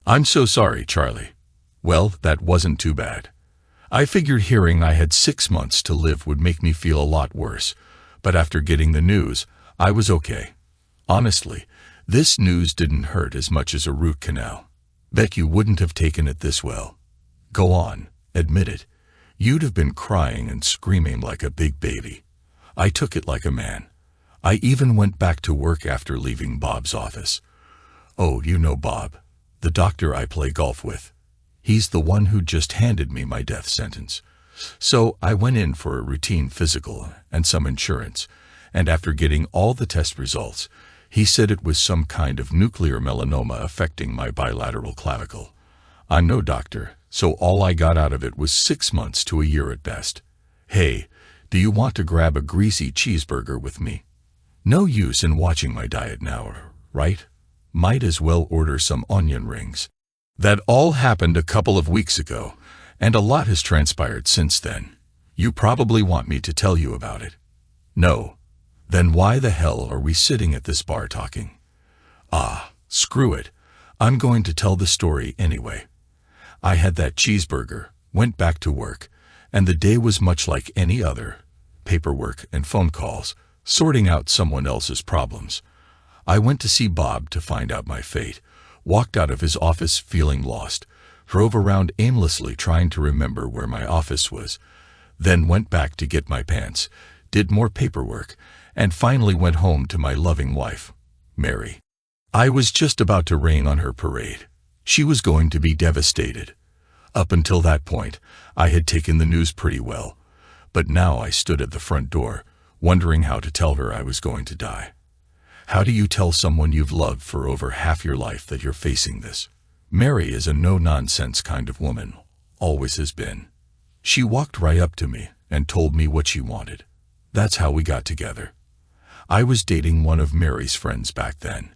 I'm so sorry, Charlie. Well, that wasn't too bad. I figured hearing I had 6 months to live would make me feel a lot worse, but after getting the news, I was okay. Honestly, this news didn't hurt as much as a root canal. Bet you wouldn't have taken it this well. Go on, admit it. You'd have been crying and screaming like a big baby. I took it like a man. I even went back to work after leaving Bob's office. Oh, you know Bob, the doctor I play golf with. He's the one who just handed me my death sentence. So I went in for a routine physical and some insurance, and after getting all the test results, he said it was some kind of nuclear melanoma affecting my bilateral clavicle. I'm no doctor, so all I got out of it was 6 months to a year at best. Hey, do you want to grab a greasy cheeseburger with me? No use in watching my diet now, right? Might as well order some onion rings. That all happened a couple of weeks ago, and a lot has transpired since then. You probably want me to tell you about it. No. Then why the hell are we sitting at this bar talking? Ah, screw it. I'm going to tell the story anyway. I had that cheeseburger, went back to work, and the day was much like any other. Paperwork and phone calls, sorting out someone else's problems. I went to see Bob to find out my fate, walked out of his office feeling lost, drove around aimlessly trying to remember where my office was, then went back to get my pants, did more paperwork, and finally went home to my loving wife, Mary. I was just about to rain on her parade. She was going to be devastated. Up until that point, I had taken the news pretty well, but now I stood at the front door, wondering how to tell her I was going to die. How do you tell someone you've loved for over half your life that you're facing this? Mary is a no-nonsense kind of woman, always has been. She walked right up to me and told me what she wanted. That's how we got together. I was dating one of Mary's friends back then,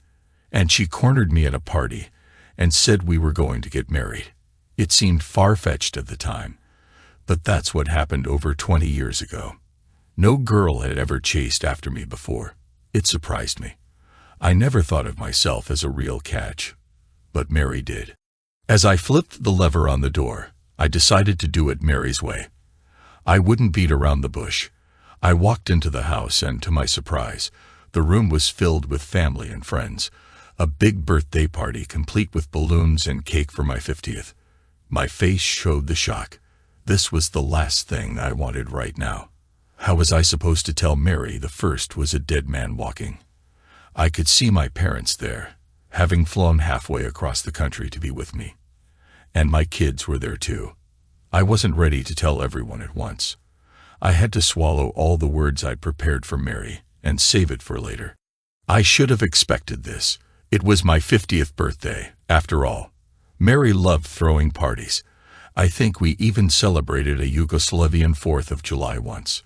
and she cornered me at a party and said we were going to get married. It seemed far-fetched at the time, but that's what happened over 20 years ago. No girl had ever chased after me before. It surprised me. I never thought of myself as a real catch, but Mary did. As I flipped the lever on the door, I decided to do it Mary's way. I wouldn't beat around the bush. I walked into the house and, to my surprise, the room was filled with family and friends. A big birthday party complete with balloons and cake for my 50th. My face showed the shock. This was the last thing I wanted right now. How was I supposed to tell Mary the first was a dead man walking? I could see my parents there, having flown halfway across the country to be with me. And my kids were there too. I wasn't ready to tell everyone at once. I had to swallow all the words I'd prepared for Mary and save it for later. I should have expected this. It was my 50th birthday, after all. Mary loved throwing parties. I think we even celebrated a Yugoslavian 4th of July once.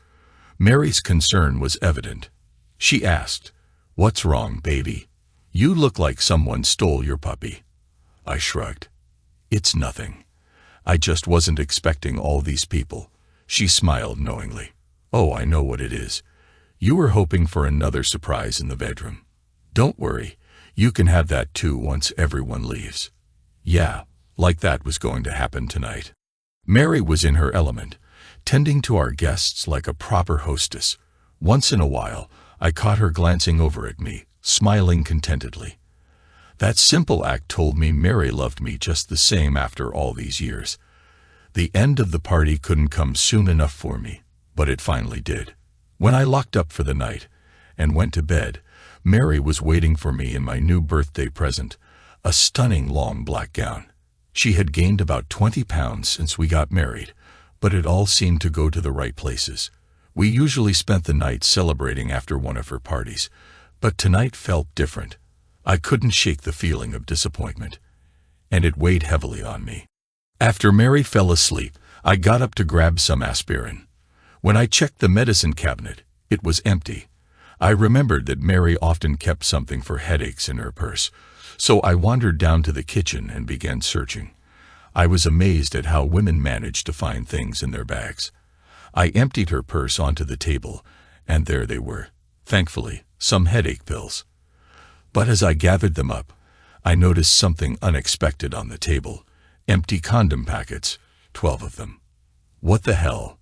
Mary's concern was evident. She asked, "What's wrong, baby? You look like someone stole your puppy." I shrugged. "It's nothing. I just wasn't expecting all these people." She smiled knowingly. "Oh, I know what it is. You were hoping for another surprise in the bedroom. Don't worry, you can have that too once everyone leaves." Yeah, like that was going to happen tonight. Mary was in her element, tending to our guests like a proper hostess. Once in a while, I caught her glancing over at me, smiling contentedly. That simple act told me Mary loved me just the same after all these years. The end of the party couldn't come soon enough for me, but it finally did. When I locked up for the night and went to bed, Mary was waiting for me in my new birthday present, a stunning long black gown. She had gained about 20 pounds since we got married, but it all seemed to go to the right places. We usually spent the night celebrating after one of her parties, but tonight felt different. I couldn't shake the feeling of disappointment, and it weighed heavily on me. After Mary fell asleep, I got up to grab some aspirin. When I checked the medicine cabinet, it was empty. I remembered that Mary often kept something for headaches in her purse, so I wandered down to the kitchen and began searching. I was amazed at how women managed to find things in their bags. I emptied her purse onto the table, and there they were, thankfully, some headache pills. But as I gathered them up, I noticed something unexpected on the table. Empty condom packets, 12 of them. What the hell?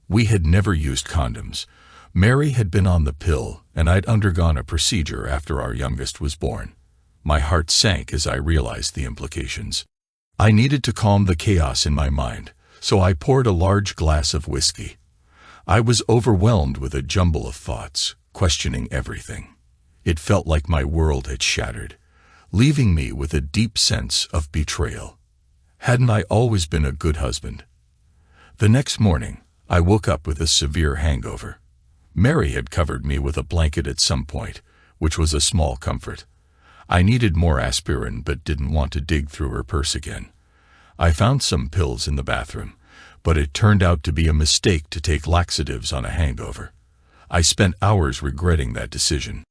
We had never used condoms. Mary had been on the pill, and I'd undergone a procedure after our youngest was born. My heart sank as I realized the implications. I needed to calm the chaos in my mind, so I poured a large glass of whiskey. I was overwhelmed with a jumble of thoughts, questioning everything. It felt like my world had shattered, leaving me with a deep sense of betrayal. Hadn't I always been a good husband? The next morning, I woke up with a severe hangover. Mary had covered me with a blanket at some point, which was a small comfort. I needed more aspirin but didn't want to dig through her purse again. I found some pills in the bathroom, but it turned out to be a mistake to take laxatives on a hangover. I spent hours regretting that decision.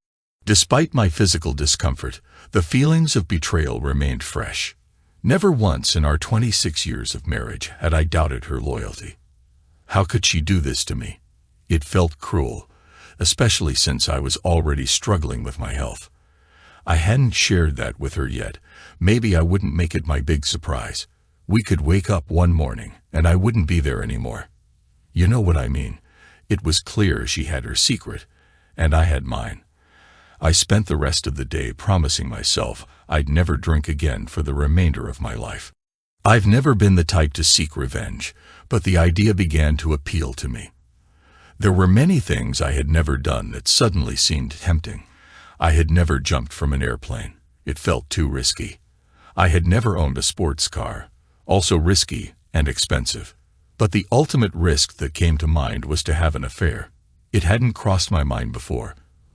Despite my physical discomfort, the feelings of betrayal remained fresh. Never once in our 26 years of marriage had I doubted her loyalty. How could she do this to me? It felt cruel, especially since I was already struggling with my health. I hadn't shared that with her yet. Maybe I wouldn't make it my big surprise. We could wake up one morning, and I wouldn't be there anymore. You know what I mean. It was clear she had her secret, and I had mine. I spent the rest of the day promising myself I'd never drink again for the remainder of my life. I've never been the type to seek revenge, but the idea began to appeal to me. There were many things I had never done that suddenly seemed tempting. I had never jumped from an airplane. It felt too risky. I had never owned a sports car, also risky and expensive. But the ultimate risk that came to mind was to have an affair. It hadn't crossed my mind before,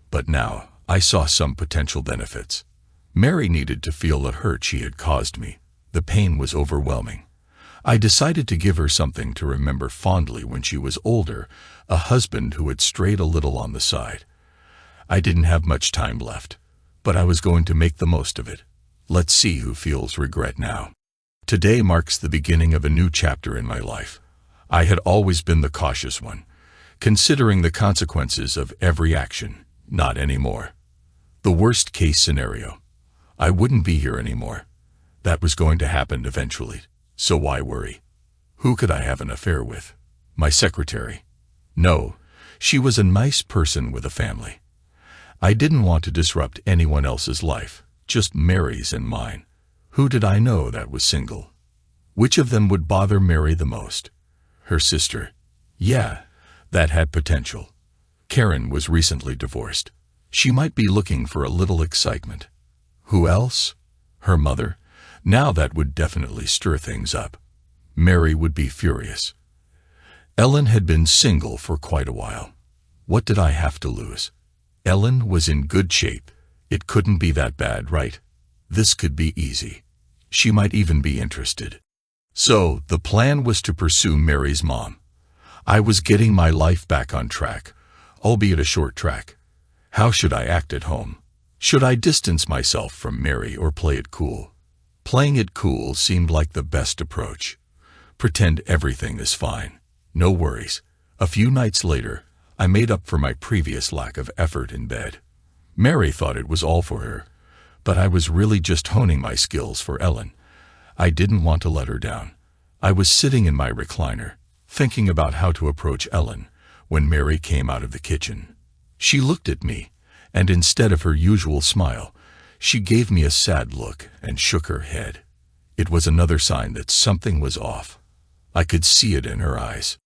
but now I saw some potential benefits. Mary needed to feel the hurt she had caused me. The pain was overwhelming. I decided to give her something to remember fondly when she was older, a husband who had strayed a little on the side. I didn't have much time left, but I was going to make the most of it. Let's see who feels regret now. Today marks the beginning of a new chapter in my life. I had always been the cautious one, considering the consequences of every action. Not anymore. The worst-case scenario. I wouldn't be here anymore. That was going to happen eventually, so why worry? Who could I have an affair with? My secretary? No, she was a nice person with a family. I didn't want to disrupt anyone else's life, just Mary's and mine. Who did I know that was single? Which of them would bother Mary the most? Her sister. Yeah, that had potential. Karen was recently divorced. She might be looking for a little excitement. Who else? Her mother. Now that would definitely stir things up. Mary would be furious. Ellen had been single for quite a while. What did I have to lose? Ellen was in good shape. It couldn't be that bad, right? This could be easy. She might even be interested. So, the plan was to pursue Mary's mom. I was getting my life back on track, albeit a short track. How should I act at home? Should I distance myself from Mary or play it cool? Playing it cool seemed like the best approach. Pretend everything is fine. No worries. A few nights later, I made up for my previous lack of effort in bed. Mary thought it was all for her, but I was really just honing my skills for Ellen. I didn't want to let her down. I was sitting in my recliner, thinking about how to approach Ellen, when Mary came out of the kitchen. She looked at me, and instead of her usual smile, she gave me a sad look and shook her head. It was another sign that something was off. I could see it in her eyes.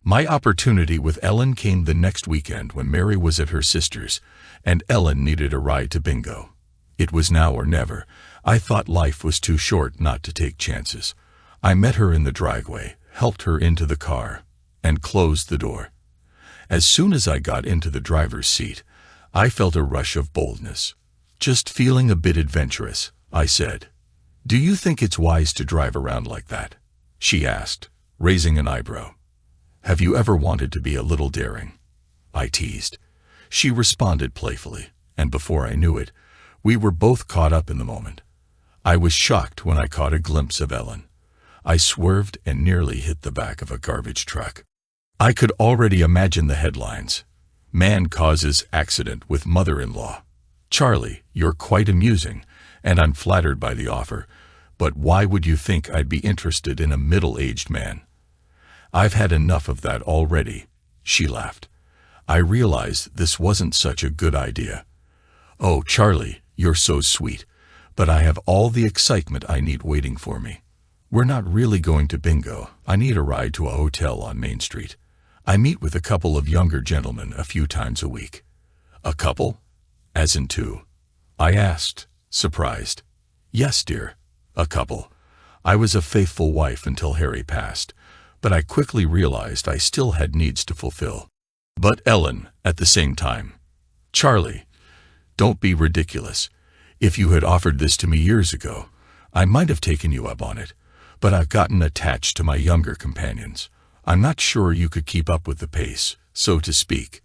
My opportunity with Ellen came the next weekend when Mary was at her sister's, and Ellen needed a ride to bingo. It was now or never. I thought life was too short not to take chances. I met her in the driveway, helped her into the car, and closed the door. As soon as I got into the driver's seat, I felt a rush of boldness. Just feeling a bit adventurous, I said. "Do you think it's wise to drive around like that?" she asked, raising an eyebrow. "Have you ever wanted to be a little daring?" I teased. She responded playfully, and before I knew it, we were both caught up in the moment. I was shocked when I caught a glimpse of Ellen. I swerved and nearly hit the back of a garbage truck. I could already imagine the headlines. "Man causes accident with mother-in-law. Charlie, you're quite amusing," and I'm flattered by the offer, but why would you think I'd be interested in a middle-aged man? I've had enough of that already, she laughed. I realized this wasn't such a good idea. Oh, Charlie, you're so sweet, but I have all the excitement I need waiting for me. We're not really going to bingo. I need a ride to a hotel on Main Street. I meet with a couple of younger gentlemen a few times a week. A couple? As in two? I asked, surprised. Yes, dear, a couple. I was a faithful wife until Harry passed, but I quickly realized I still had needs to fulfill. But Ellen, at the same time. Charlie, don't be ridiculous. If you had offered this to me years ago, I might have taken you up on it, but I've gotten attached to my younger companions. I'm not sure you could keep up with the pace, so to speak.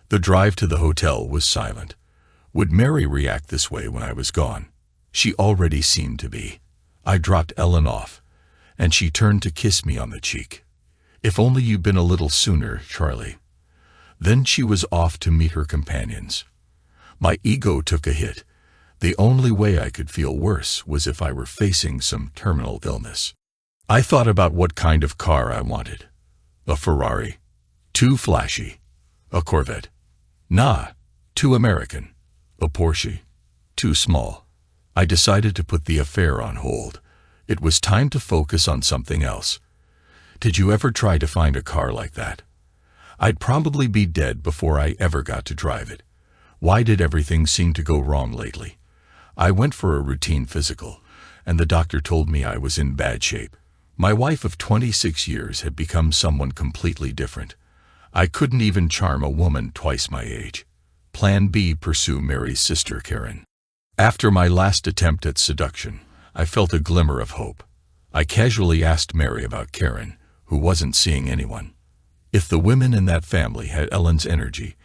The drive to the hotel was silent. Would Mary react this way when I was gone? She already seemed to be. I dropped Ellen off, and she turned to kiss me on the cheek. If only you'd been a little sooner, Charlie. Then she was off to meet her companions. My ego took a hit. The only way I could feel worse was if I were facing some terminal illness. I thought about what kind of car I wanted. A Ferrari. Too flashy. A Corvette. Nah, too American. A Porsche. Too small. I decided to put the affair on hold. It was time to focus on something else. Did you ever try to find a car like that? I'd probably be dead before I ever got to drive it. Why did everything seem to go wrong lately? I went for a routine physical, and the doctor told me I was in bad shape. My wife of 26 years had become someone completely different. I couldn't even charm a woman twice my age. Plan B: pursue Mary's sister Karen. After my last attempt at seduction, I felt a glimmer of hope. I casually asked Mary about Karen, who wasn't seeing anyone. If the women in that family had Ellen's energy,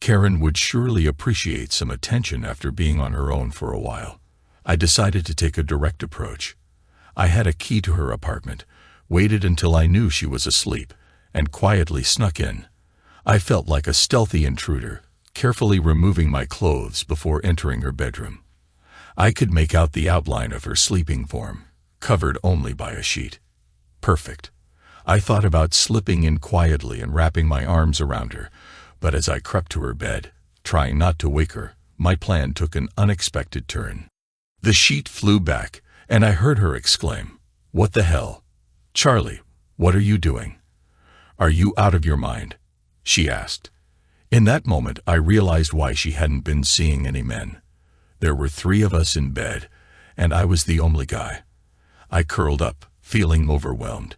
Karen would surely appreciate some attention after being on her own for a while. I decided to take a direct approach. I had a key to her apartment, waited until I knew she was asleep, and quietly snuck in. I felt like a stealthy intruder, carefully removing my clothes before entering her bedroom. I could make out the outline of her sleeping form, covered only by a sheet. Perfect. I thought about slipping in quietly and wrapping my arms around her, but as I crept to her bed, trying not to wake her, my plan took an unexpected turn. The sheet flew back, and I heard her exclaim, "What the hell? Charlie, what are you doing? Are you out of your mind?" she asked. In that moment, I realized why she hadn't been seeing any men. There were 3 of us in bed, and I was the only guy. I curled up, feeling overwhelmed,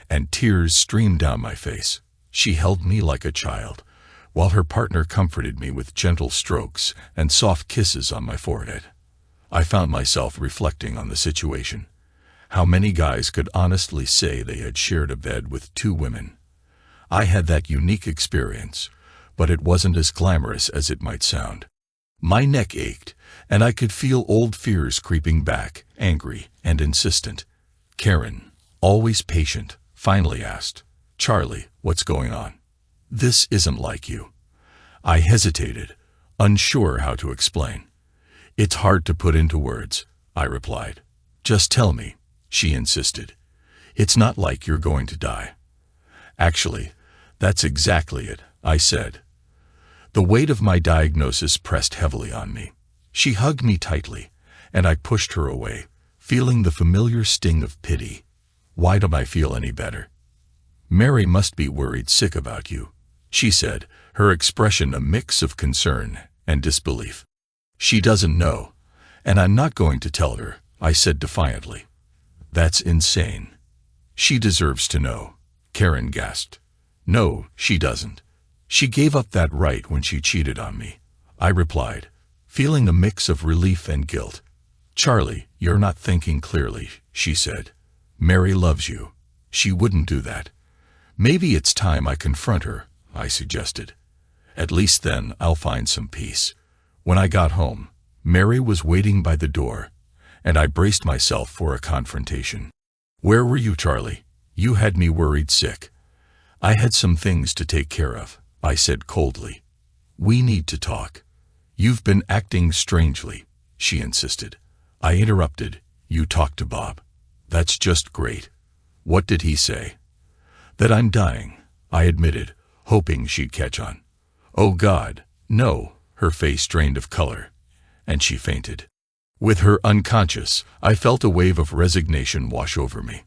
and tears streamed down my face. She held me like a child, while her partner comforted me with gentle strokes and soft kisses on my forehead. I found myself reflecting on the situation. How many guys could honestly say they had shared a bed with 2 women? I had that unique experience, but it wasn't as glamorous as it might sound. My neck ached, and I could feel old fears creeping back, angry and insistent. Karen, always patient, finally asked, "Charlie, what's going on? This isn't like you." I hesitated, unsure how to explain. "It's hard to put into words," I replied. "Just tell me," she insisted. "It's not like you're going to die." "Actually, that's exactly it," I said. The weight of my diagnosis pressed heavily on me. She hugged me tightly, and I pushed her away, feeling the familiar sting of pity. "Why don't I feel any better?" "Mary must be worried sick about you," she said, her expression a mix of concern and disbelief. "She doesn't know, and I'm not going to tell her," I said defiantly. "That's insane." "She deserves to know," Karen gasped. "No, she doesn't. She gave up that right when she cheated on me," I replied, feeling a mix of relief and guilt. "Charlie, you're not thinking clearly," she said. "Mary loves you. She wouldn't do that." "Maybe it's time I confront her," I suggested. "At least then I'll find some peace." When I got home, Mary was waiting by the door, and I braced myself for a confrontation. "Where were you, Charlie? You had me worried sick." "I had some things to take care of," I said coldly. "We need to talk." "You've been acting strangely," she insisted. I interrupted. You talked to Bob. That's just great. What did he say? That I'm dying, I admitted, hoping she'd catch on. Oh God, no, her face drained of color, and she fainted. With her unconscious, I felt a wave of resignation wash over me.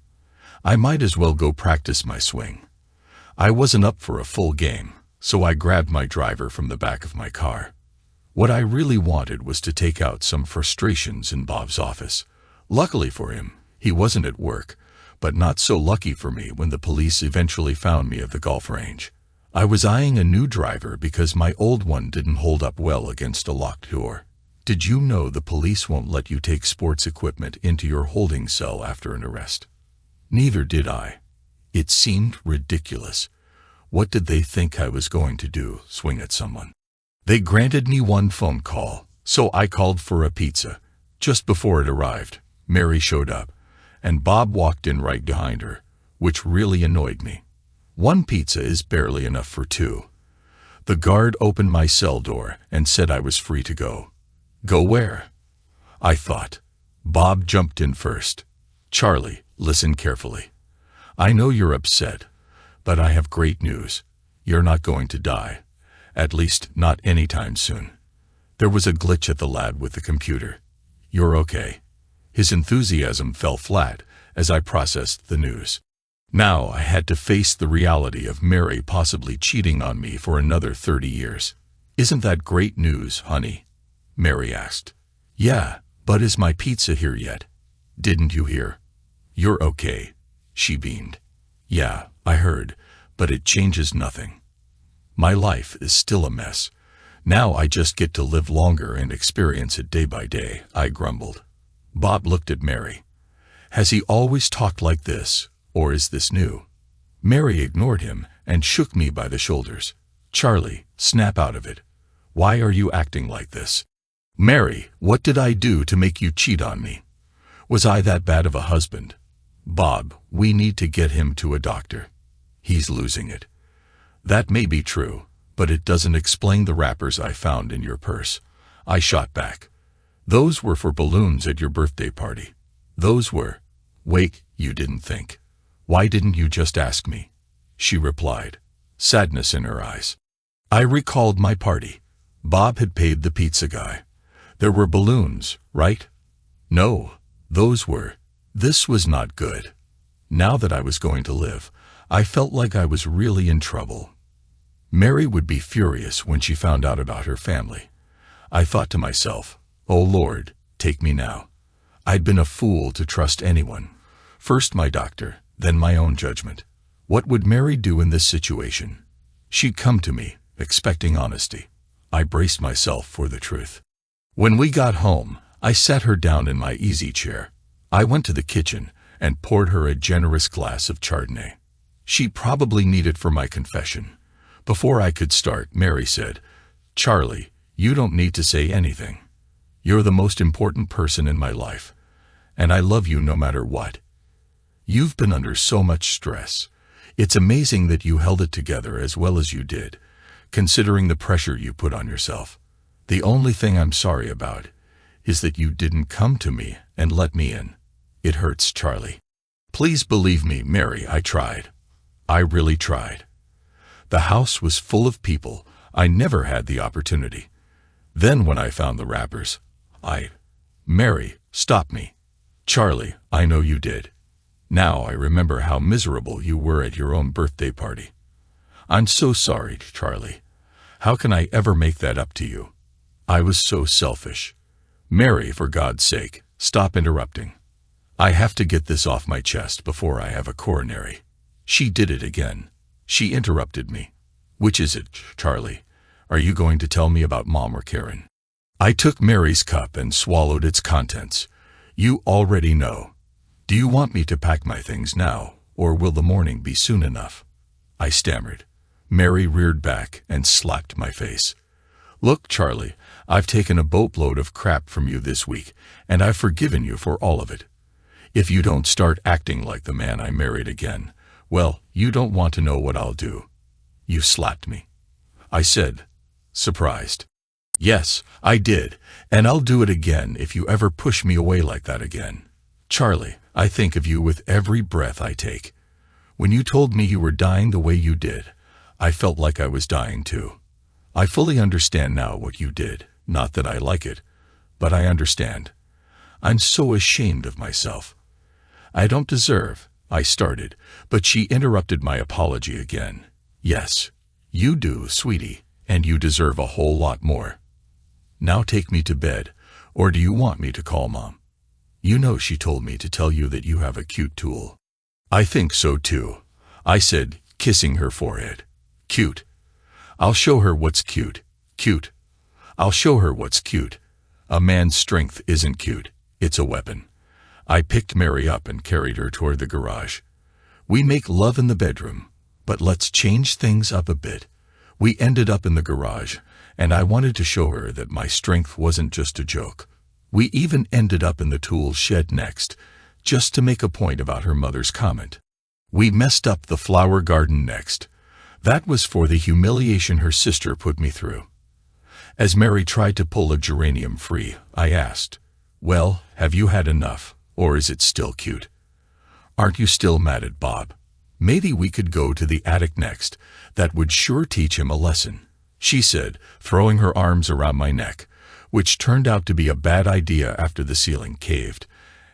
I might as well go practice my swing. I wasn't up for a full game, so I grabbed my driver from the back of my car. What I really wanted was to take out some frustrations in Bob's office. Luckily for him, he wasn't at work, but not so lucky for me when the police eventually found me at the golf range. I was eyeing a new driver because my old one didn't hold up well against a locked door. Did you know the police won't let you take sports equipment into your holding cell after an arrest? Neither did I. It seemed ridiculous. What did they think I was going to do, swing at someone? They granted me one phone call, so I called for a pizza. Just before it arrived, Mary showed up, and Bob walked in right behind her, which really annoyed me. One pizza is barely enough for two. The guard opened my cell door and said I was free to go. Go where? I thought. Bob jumped in first. Charlie, listen carefully. I know you're upset, but I have great news. You're not going to die. At least not anytime soon. There was a glitch at the lab with the computer. You're okay. His enthusiasm fell flat as I processed the news. Now I had to face the reality of Mary possibly cheating on me for another 30 years. Isn't that great news, honey? Mary asked. Yeah, but is my pizza here yet? Didn't you hear? You're okay, she beamed. Yeah, I heard, but it changes nothing. My life is still a mess. Now I just get to live longer and experience it day by day, I grumbled. Bob looked at Mary. Has he always talked like this, or is this new? Mary ignored him and shook me by the shoulders. Charlie, snap out of it. Why are you acting like this? Mary, what did I do to make you cheat on me? Was I that bad of a husband? Bob, we need to get him to a doctor. He's losing it. That may be true, but it doesn't explain the wrappers I found in your purse. I shot back. Those were for balloons at your birthday party. Those were. Wait, you didn't think. Why didn't you just ask me? She replied, sadness in her eyes. I recalled my party. Bob had paid the pizza guy. There were balloons, right? No, those were. This was not good. Now that I was going to live, I felt like I was really in trouble. Mary would be furious when she found out about her family. I thought to myself, oh Lord, take me now. I'd been a fool to trust anyone. First my doctor, then my own judgment. What would Mary do in this situation? She'd come to me, expecting honesty. I braced myself for the truth. When we got home, I sat her down in my easy chair. I went to the kitchen and poured her a generous glass of Chardonnay. She probably needed for my confession. Before I could start, Mary said, Charlie, you don't need to say anything. You're the most important person in my life, and I love you no matter what. You've been under so much stress. It's amazing that you held it together as well as you did, considering the pressure you put on yourself. The only thing I'm sorry about is that you didn't come to me and let me in. It hurts, Charlie. Please believe me, Mary, I tried. I really tried. The house was full of people. I never had the opportunity. Then when I found the wrappers, Mary, stop me. Charlie, I know you did. Now I remember how miserable you were at your own birthday party. I'm so sorry, Charlie. How can I ever make that up to you? I was so selfish. Mary, for God's sake, stop interrupting. I have to get this off my chest before I have a coronary. She did it again. She interrupted me. Which is it, Charlie? Are you going to tell me about Mom or Karen? I took Mary's cup and swallowed its contents. You already know. Do you want me to pack my things now, or will the morning be soon enough? I stammered. Mary reared back and slapped my face. Look, Charlie, I've taken a boatload of crap from you this week, and I've forgiven you for all of it. If you don't start acting like the man I married again, well, you don't want to know what I'll do. You slapped me, I said, surprised. Yes, I did, and I'll do it again if you ever push me away like that again. Charlie, I think of you with every breath I take. When you told me you were dying the way you did, I felt like I was dying too. I fully understand now what you did. Not that I like it, but I understand. I'm so ashamed of myself. I don't deserve, I started, but she interrupted my apology again. Yes, you do, sweetie, and you deserve a whole lot more. Now take me to bed, or do you want me to call Mom? You know she told me to tell you that you have a cute tool. I think so too, I said, kissing her forehead. Cute. I'll show her what's cute. Cute. I'll show her what's cute. A man's strength isn't cute, it's a weapon. I picked Mary up and carried her toward the garage. We make love in the bedroom, but let's change things up a bit. We ended up in the garage, and I wanted to show her that my strength wasn't just a joke. We even ended up in the tool shed next, just to make a point about her mother's comment. We messed up the flower garden next. That was for the humiliation her sister put me through. As Mary tried to pull a geranium free, I asked, "Well, have you had enough, or is it still cute? Aren't you still mad at Bob? Maybe we could go to the attic next. That would sure teach him a lesson," she said, throwing her arms around my neck, which turned out to be a bad idea after the ceiling caved,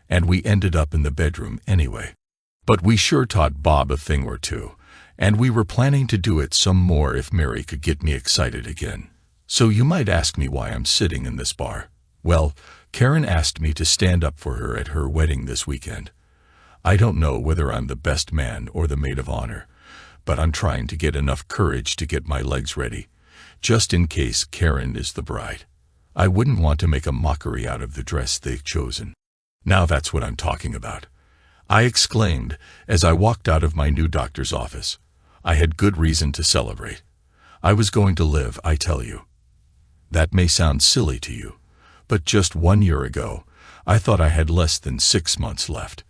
and we ended up in the bedroom anyway. But we sure taught Bob a thing or two, and we were planning to do it some more if Mary could get me excited again. So you might ask me why I'm sitting in this bar. Well, Karen asked me to stand up for her at her wedding this weekend. I don't know whether I'm the best man or the maid of honor, but I'm trying to get enough courage to get my legs ready, just in case Karen is the bride. I wouldn't want to make a mockery out of the dress they've chosen. Now that's what I'm talking about, I exclaimed as I walked out of my new doctor's office. I had good reason to celebrate. I was going to live, I tell you. That may sound silly to you, but just 1 year ago, I thought I had less than 6 months left.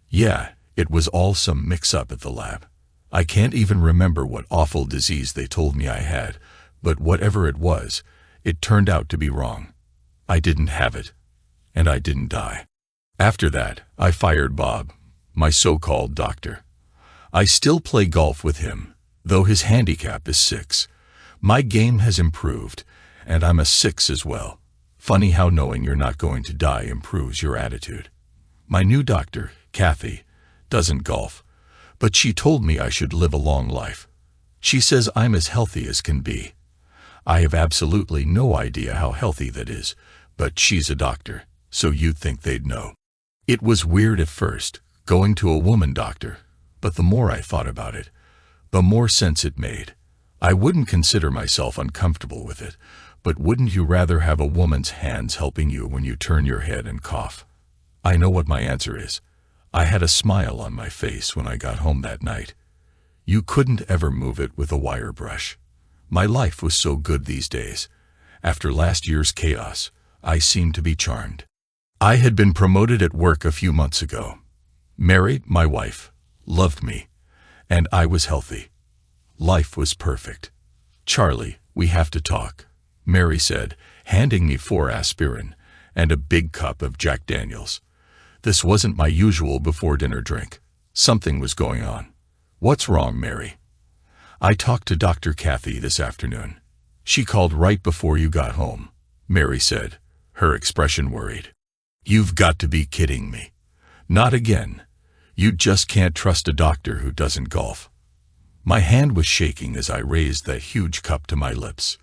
Yeah, it was all some mix-up at the lab. I can't even remember what awful disease they told me I had, but whatever it was, it turned out to be wrong. I didn't have it, and I didn't die. After that, I fired Bob, my so-called doctor. I still play golf with him, though his handicap is 6. My game has improved, and I'm a 6 as well. Funny how knowing you're not going to die improves your attitude. My new doctor, Kathy, doesn't golf, but she told me I should live a long life. She says I'm as healthy as can be. I have absolutely no idea how healthy that is, but she's a doctor, so you'd think they'd know. It was weird at first, going to a woman doctor, but the more I thought about it, the more sense it made. I wouldn't consider myself uncomfortable with it, but wouldn't you rather have a woman's hands helping you when you turn your head and cough? I know what my answer is. I had a smile on my face when I got home that night. You couldn't ever move it with a wire brush. My life was so good these days. After last year's chaos, I seemed to be charmed. I had been promoted at work a few months ago. Mary, my wife, loved me, and I was healthy. Life was perfect. "Charlie, we have to talk," Mary said, handing me 4 aspirin and a big cup of Jack Daniels. This wasn't my usual before-dinner drink. Something was going on. "What's wrong, Mary?" "I talked to Dr. Kathy this afternoon. She called right before you got home," Mary said, her expression worried. "You've got to be kidding me. Not again. You just can't trust a doctor who doesn't golf." My hand was shaking as I raised that huge cup to my lips.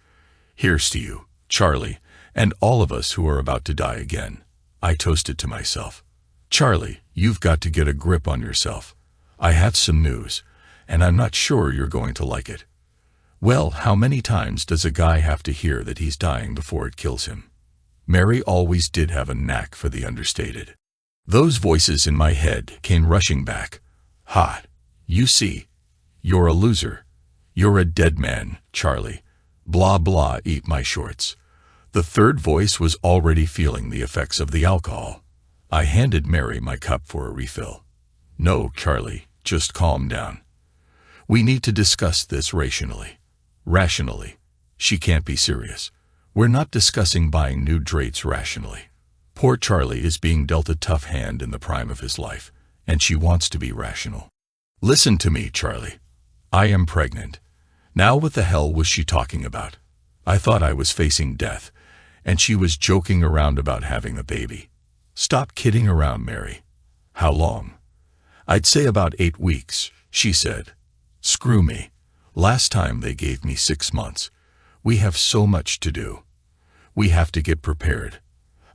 "Here's to you, Charlie, and all of us who are about to die again," I toasted to myself. "Charlie, you've got to get a grip on yourself. I have some news, and I'm not sure you're going to like it." Well, how many times does a guy have to hear that he's dying before it kills him? Mary always did have a knack for the understated. Those voices in my head came rushing back. "Hot. You see. You're a loser. You're a dead man, Charlie. Blah blah, eat my shorts." The third voice was already feeling the effects of the alcohol. I handed Mary my cup for a refill. "No, Charlie, just calm down. We need to discuss this rationally. Rationally. She can't be serious. We're not discussing buying new drapes rationally. Poor Charlie is being dealt a tough hand in the prime of his life, and she wants to be rational. Listen to me, Charlie. I am pregnant. Now what the hell was she talking about? I thought I was facing death, and she was joking around about having a baby. Stop kidding around, Mary. How long? I'd say about 8 weeks, she said. Screw me. Last time they gave me 6 months. We have so much to do. We have to get prepared,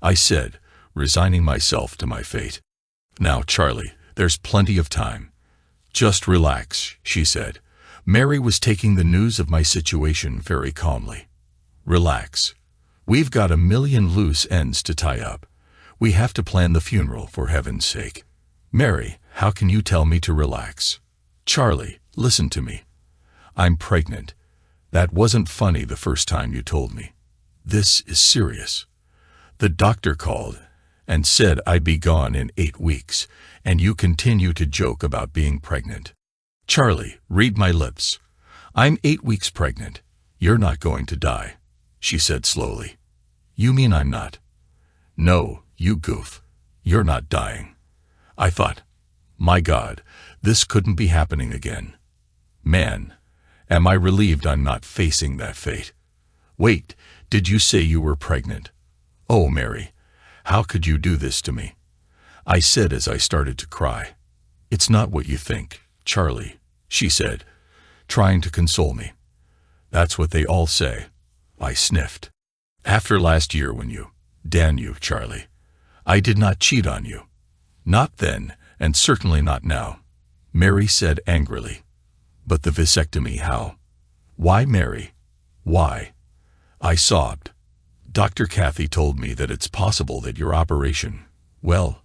I said, resigning myself to my fate. Now, Charlie, there's plenty of time. Just relax, she said. Mary was taking the news of my situation very calmly. Relax. We've got a million loose ends to tie up. We have to plan the funeral, for heaven's sake. Mary, how can you tell me to relax? Charlie, listen to me. I'm pregnant. That wasn't funny the first time you told me. This is serious. The doctor called and said I'd be gone in 8 weeks, and you continue to joke about being pregnant. Charlie, read my lips. I'm 8 weeks pregnant. You're not going to die, she said slowly. You mean I'm not? No, you goof. You're not dying. I thought, my God, this couldn't be happening again. Man, am I relieved I'm not facing that fate. Wait, did you say you were pregnant? Oh, Mary, how could you do this to me? I said as I started to cry. It's not what you think, Charlie, she said, trying to console me. That's what they all say. I sniffed. After last year when you, damn you, Charlie, I did not cheat on you. Not then, and certainly not now, Mary said angrily. But the vasectomy, how? Why, Mary? Why? I sobbed. Dr. Kathy told me that it's possible that your operation, well,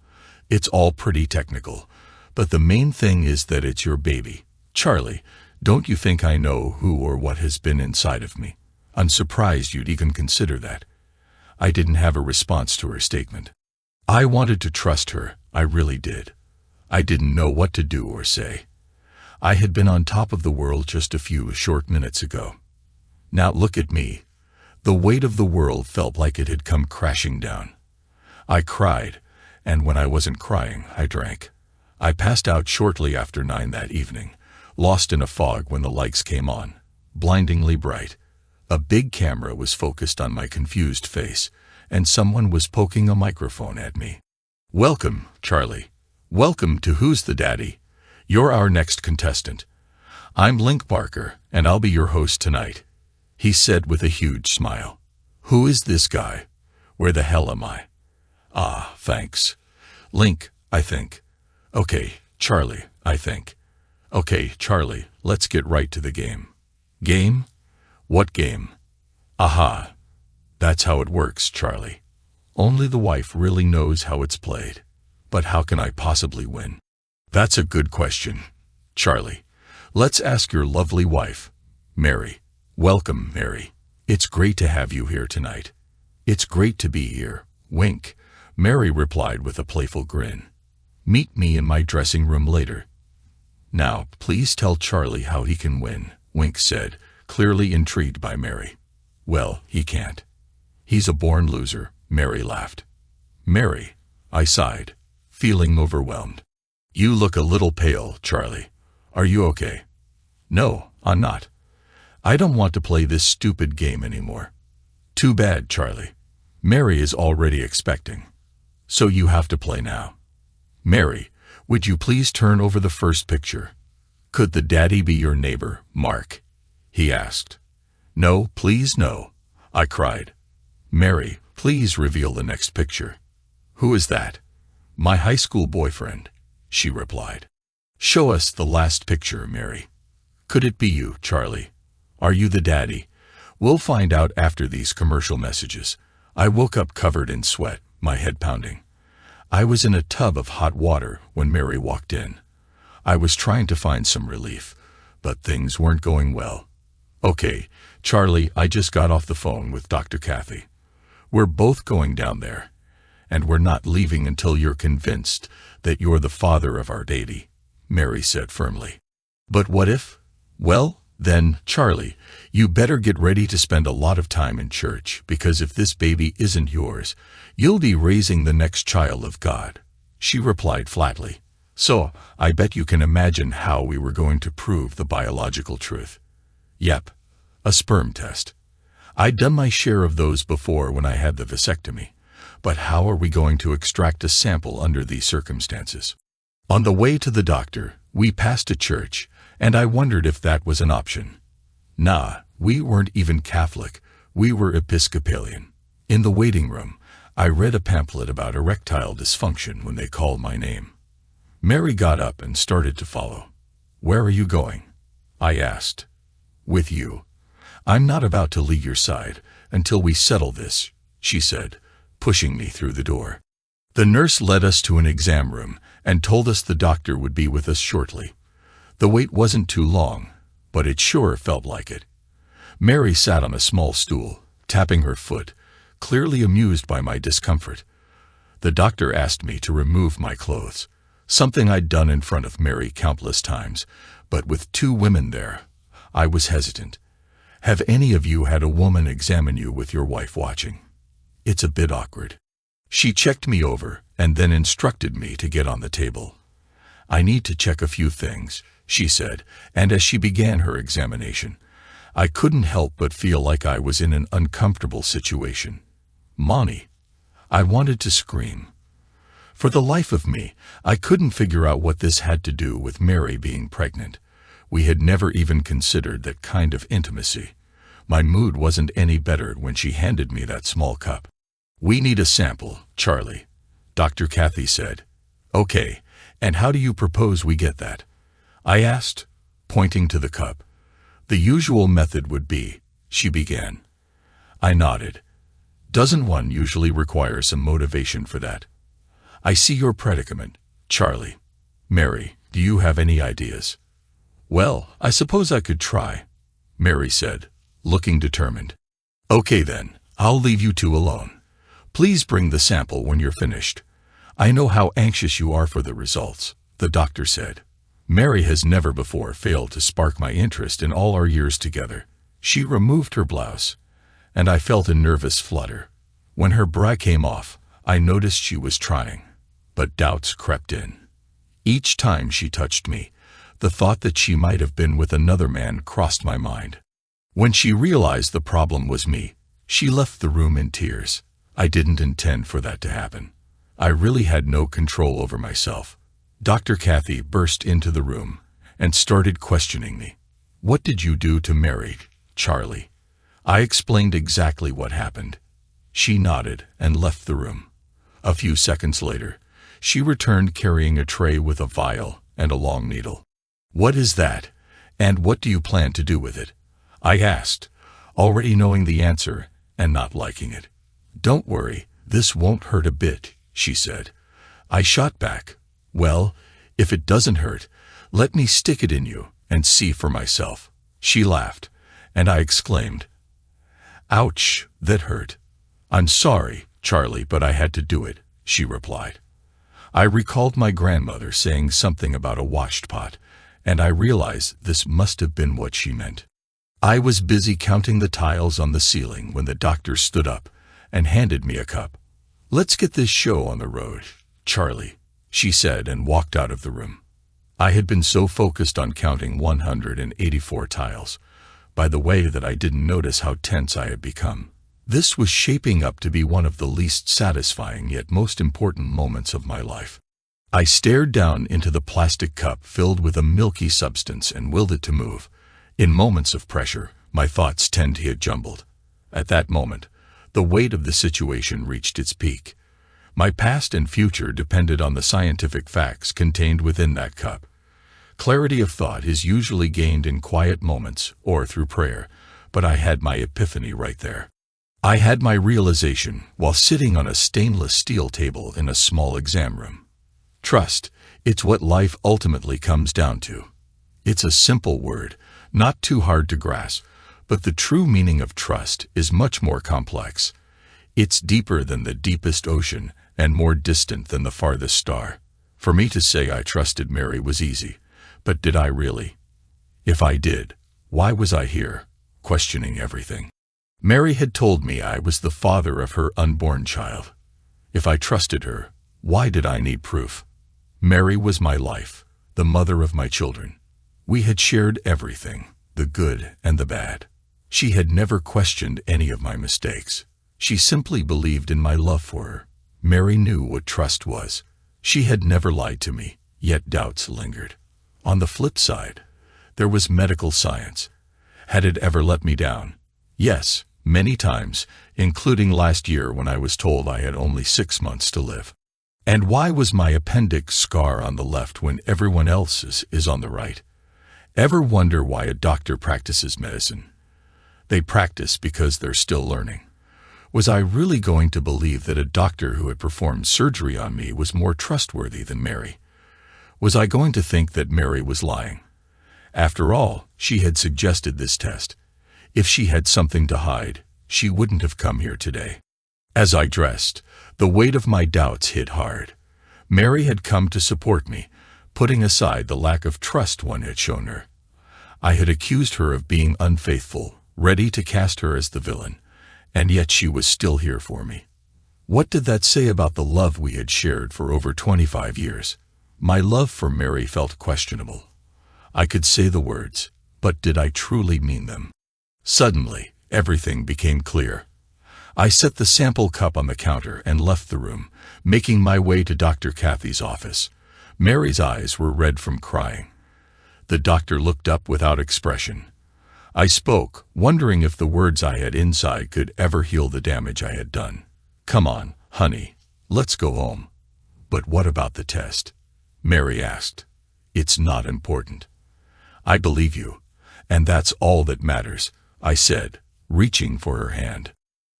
it's all pretty technical, but the main thing is that it's your baby. Charlie, don't you think I know who or what has been inside of me? I'm surprised you'd even consider that. I didn't have a response to her statement. I wanted to trust her, I really did. I didn't know what to do or say. I had been on top of the world just a few short minutes ago. Now look at me. The weight of the world felt like it had come crashing down. I cried, and when I wasn't crying, I drank. I passed out shortly after 9 that evening, lost in a fog when the lights came on, blindingly bright. A big camera was focused on my confused face, and someone was poking a microphone at me. Welcome, Charlie. Welcome to Who's the Daddy? You're our next contestant. I'm Link Barker, and I'll be your host tonight, he said with a huge smile. Who is this guy? Where the hell am I? Ah, thanks. Link, I think. Okay, Charlie, I think. Okay, Charlie, let's get right to the game. Game? What game? Aha. That's how it works, Charlie. Only the wife really knows how it's played. But how can I possibly win? That's a good question, Charlie. Let's ask your lovely wife, Mary. Welcome, Mary. It's great to have you here tonight. It's great to be here. Wink. Mary replied with a playful grin. Meet me in my dressing room later. Now, please tell Charlie how he can win, Wink said, clearly intrigued by Mary. Well, he can't. He's a born loser, Mary laughed. Mary, I sighed, feeling overwhelmed. You look a little pale, Charlie. Are you okay? No, I'm not. I don't want to play this stupid game anymore. Too bad, Charlie. Mary is already expecting. So you have to play now. Mary, would you please turn over the first picture? Could the daddy be your neighbor, Mark? He asked. No, please no, I cried. Mary, please reveal the next picture. Who is that? My high school boyfriend, she replied. Show us the last picture, Mary. Could it be you, Charlie? Are you the daddy? We'll find out after these commercial messages. I woke up covered in sweat, my head pounding. I was in a tub of hot water when Mary walked in. I was trying to find some relief, but things weren't going well. Okay, Charlie, I just got off the phone with Dr. Kathy. We're both going down there, and we're not leaving until you're convinced that you're the father of our baby, Mary said firmly. But what if? Well, Then, Charlie, you better get ready to spend a lot of time in church, because if this baby isn't yours, you'll be raising the next child of God. She replied flatly. So, I bet you can imagine how we were going to prove the biological truth. Yep, a sperm test. I'd done my share of those before when I had the vasectomy, but how are we going to extract a sample under these circumstances? On the way to the doctor, we passed a church, and I wondered if that was an option. Nah, we weren't even Catholic, we were Episcopalian. In the waiting room, I read a pamphlet about erectile dysfunction when they called my name. Mary got up and started to follow. Where are you going? I asked. With you. I'm not about to leave your side until we settle this, she said, pushing me through the door. The nurse led us to an exam room and told us the doctor would be with us shortly. The wait wasn't too long, but it sure felt like it. Mary sat on a small stool, tapping her foot, clearly amused by my discomfort. The doctor asked me to remove my clothes, something I'd done in front of Mary countless times, but with two women there, I was hesitant. Have any of you had a woman examine you with your wife watching? It's a bit awkward. She checked me over and then instructed me to get on the table. I need to check a few things, she said, and as she began her examination, I couldn't help but feel like I was in an uncomfortable situation. Monty. I wanted to scream. For the life of me, I couldn't figure out what this had to do with Mary being pregnant. We had never even considered that kind of intimacy. My mood wasn't any better when she handed me that small cup. We need a sample, Charlie, Dr. Kathy said. Okay, and how do you propose we get that? I asked, pointing to the cup. The usual method would be, she began. I nodded. Doesn't one usually require some motivation for that? I see your predicament, Charlie. Mary, do you have any ideas? Well, I suppose I could try, Mary said, looking determined. Okay then, I'll leave you two alone. Please bring the sample when you're finished. I know how anxious you are for the results, the doctor said. Mary has never before failed to spark my interest in all our years together. She removed her blouse, and I felt a nervous flutter. When her bra came off, I noticed she was trying, but doubts crept in. Each time she touched me, the thought that she might have been with another man crossed my mind. When she realized the problem was me, she left the room in tears. I didn't intend for that to happen. I really had no control over myself. Dr. Kathy burst into the room and started questioning me. What did you do to Mary, Charlie? I explained exactly what happened. She nodded and left the room. A few seconds later, she returned carrying a tray with a vial and a long needle. What is that, and what do you plan to do with it? I asked, already knowing the answer and not liking it. Don't worry, this won't hurt a bit, she said. I shot back. Well, if it doesn't hurt, let me stick it in you and see for myself. She laughed, and I exclaimed, Ouch, that hurt. I'm sorry, Charlie, but I had to do it, she replied. I recalled my grandmother saying something about a washed pot, and I realized this must have been what she meant. I was busy counting the tiles on the ceiling when the doctor stood up and handed me a cup. Let's get this show on the road, Charlie, she said and walked out of the room. I had been so focused on counting 184 tiles, by the way, that I didn't notice how tense I had become. This was shaping up to be one of the least satisfying yet most important moments of my life. I stared down into the plastic cup filled with a milky substance and willed it to move. In moments of pressure, my thoughts tend to get jumbled. At that moment, the weight of the situation reached its peak. My past and future depended on the scientific facts contained within that cup. Clarity of thought is usually gained in quiet moments or through prayer, but I had my epiphany right there. I had my realization while sitting on a stainless steel table in a small exam room. Trust, it's what life ultimately comes down to. It's a simple word, not too hard to grasp, but the true meaning of trust is much more complex. It's deeper than the deepest ocean and more distant than the farthest star. For me to say I trusted Mary was easy, but did I really? If I did, Why was I here, questioning everything? Mary had told me I was the father of her unborn child. If I trusted her, why did I need proof? Mary was my life, the mother of my children. We had shared everything, the good and the bad. She had never questioned any of my mistakes. She simply believed in my love for her. Mary knew what trust was. She had never lied to me, yet doubts lingered. On the flip side, there was medical science. Had it ever let me down? Yes, many times, including last year when I was told I had only 6 months to live. And why was my appendix scar on the left when everyone else's is on the right? Ever wonder why a doctor practices medicine? They practice because they're still learning. Was I really going to believe that a doctor who had performed surgery on me was more trustworthy than Mary? Was I going to think that Mary was lying? After all, she had suggested this test. If she had something to hide, she wouldn't have come here today. As I dressed, the weight of my doubts hit hard. Mary had come to support me, putting aside the lack of trust one had shown her. I had accused her of being unfaithful, ready to cast her as the villain, and yet she was still here for me. What did that say about the love we had shared for over 25 years? My love for Mary felt questionable. I could say the words, but did I truly mean them? Suddenly, everything became clear. I set the sample cup on the counter and left the room, making my way to Dr. Kathy's office. Mary's eyes were red from crying. The doctor looked up without expression. I spoke, wondering if the words I had inside could ever heal the damage I had done. "Come on, honey, let's go home." "But what about the test?" Mary asked. "It's not important." "I believe you, and that's all that matters," I said, reaching for her hand.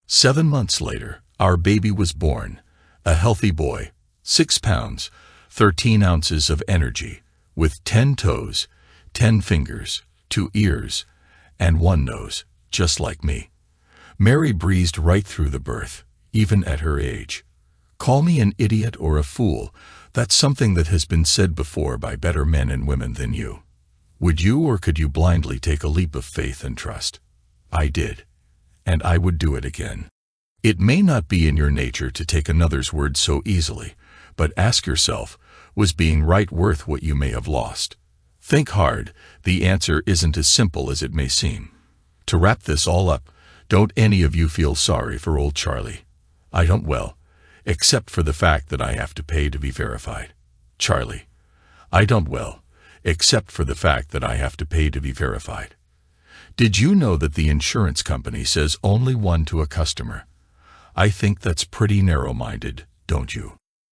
7 months later, our baby was born, a healthy boy, 6 pounds, 13 ounces of energy, with 10 toes, 10 fingers, 2 ears, and 1 nose, just like me. Mary breezed right through the birth, even at her age. Call me an idiot or a fool, that's something that has been said before by better men and women than you. Would you, or could you blindly take a leap of faith and trust? I did, and I would do it again. It may not be in your nature to take another's word so easily, but ask yourself, was being right worth what you may have lost? Think hard, the answer isn't as simple as it may seem. To wrap this all up, don't any of you feel sorry for old Charlie. I don't, well, except for the fact that I have to pay to be verified. Charlie. I don't, well, except for the fact that I have to pay to be verified. Did you know that the insurance company says only one to a customer? I think that's pretty narrow-minded, don't you?